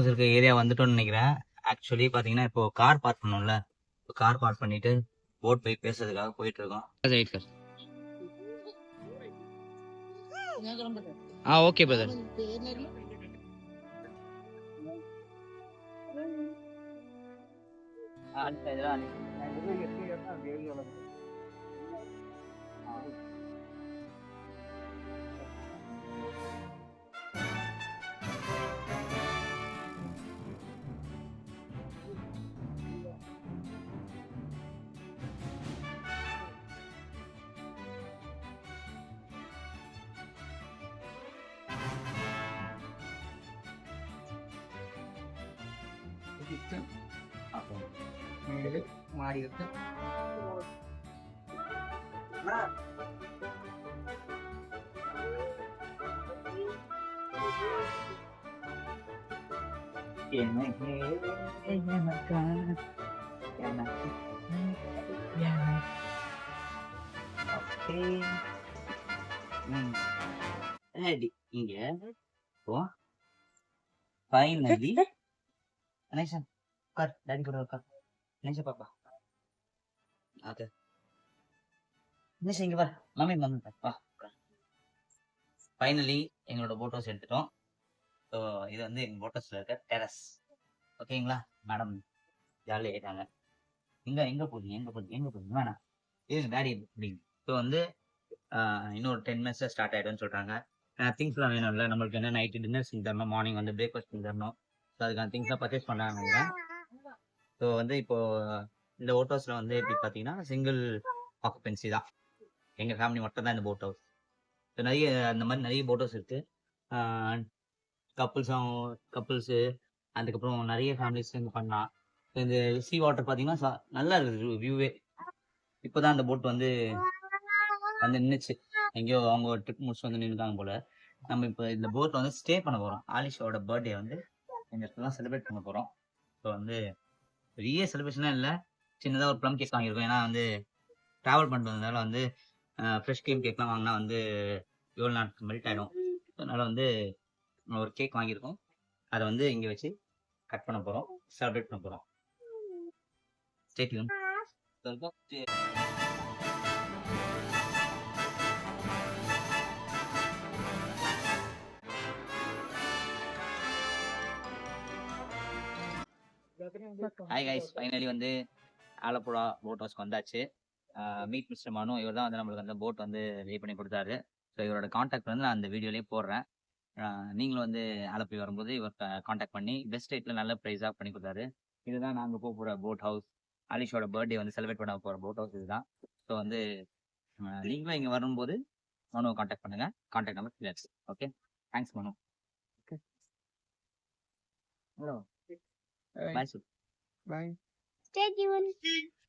இருக்க ஏரியா வந்துட்டோம்னு நினைக்கிறேன். ஆக்சுவலி பாத்தீங்கன்னா இப்போ கார் பார்க் பண்ணோம்ல, கார் பார்க் பண்ணிட்டு போட் போய் பேசுறதுக்காக போயிட்டு இருக்கோம். Right sir. Okay brother. மாடி இருக்கு. இங்க ஃபைனலி கணேசன் உட்கார், டாடி கூட உட்கார். கணேசன் பாப்பா ஓகே. கணேசன் இங்க வா, மம்மி மம்மி வா. ஃபைனலி எங்களோட போட் ஹவுஸ் எடுத்துட்டோம். ஸோ இது வந்து எங்கள் போட் ஹவுஸில் இருக்க டெரஸ். ஓகேங்களா, மேடம் ஜாலியாக ஆயிட்டாங்க. எங்கே போகிறீங்க வேணாம், இது டாடி அப்படிங்க. ஸோ வந்து இன்னொரு 10 மினிட்ஸில் ஸ்டார்ட் ஆகிடும்னு சொல்கிறாங்க. திங்ஸ்லாம் வேணும்ல நம்மளுக்கு, என்ன நைட்டு டின்னர் செஞ்சு தரணும், மார்னிங் வந்து பிரேக்ஃபாஸ்ட் செஞ்சு தரணும். ஸோ அதுக்கான திங்ஸ்லாம் பர்ச்சேஸ் பண்ணாங்க. ஸோ வந்து இப்போ இந்த போட் ஹவுஸில் வந்து எப்படி பார்த்தீங்கன்னா சிங்கிள் ஆக்குபென்சி தான், எங்கள் ஃபேமிலி மட்டும் தான் இந்த போட் ஹவுஸ். ஸோ நிறைய அந்த மாதிரி நிறைய போட் ஹவுஸ் இருக்குது. கப்புள்ஸு அதுக்கப்புறம் நிறைய ஃபேமிலிஸ் சேர்ந்து பண்ணலாம். இந்த சி வாட்டர் பார்த்தீங்கன்னா நல்லா இருக்குது வியூவே. இப்போ தான் அந்த போட் வந்து நின்றுச்சு, எங்கேயோ அவங்க ட்ரிப் முடிச்சு வந்து நின்றுட்டாங்க போல். நம்ம இப்போ இந்த போட்டில் வந்து ஸ்டே பண்ண போகிறோம். ஆலிஷாவோட பர்த்டே வந்து இந்த இடத்துலாம் செலிப்ரேட் பண்ண போகிறோம். ஸோ வந்து பெரிய செலிப்ரேஷனாக இல்லை, சின்னதாக ஒரு ப்ளம் கேக் வாங்கியிருக்கோம். ஏன்னா வந்து ட்ராவல் பண்ணிட்டு வந்ததால வந்து ஃப்ரெஷ் க்ரீம் கேக்லாம் வாங்கினா வந்து எவ்வளோ நாளுக்கு மெல்ட் ஆகிடும். அதனால் வந்து ஒரு கேக் வாங்கியிருக்கோம். அதை வந்து இங்கே வச்சு கட் பண்ண போகிறோம், செலிப்ரேட் பண்ண போகிறோம். Stay tune. Hi guys, finally வந்து ஆலப்புழா போட் ஹவுஸ்க்கு வந்தாச்சு. மீட் மிஸ்டர் மனு, இவர் தான் வந்து நம்மளுக்கு அந்த போட் வந்து ரெடி பண்ணி கொடுத்தாரு. ஸோ இவரோட காண்டாக்ட் வந்து நான் அந்த வீடியோலேயே போடுறேன். நீங்களும் வந்து ஆலப்புழா வரும்போது இவர் காண்டாக்ட் பண்ணி பெஸ்ட் ரேட்டில் நல்ல ப்ரைஸாக பண்ணி கொடுத்தாரு. இதுதான் நாங்கள் போக போகிற போட் ஹவுஸ். ஆலிஷோட பர்த்டே வந்து செலிப்ரேட் பண்ண போகிற போட் ஹவுஸ் இதுதான். ஸோ வந்து நீங்களும் இங்கே வரும்போது மனுவை காண்டாக்ட் பண்ணுங்கள். காண்டாக்ட் நம்பர் கீழே இருக்கு. ஓகே, தேங்க்ஸ் மனு. ஓகே, ஹலோ, பாய். Bye. Stay tuned.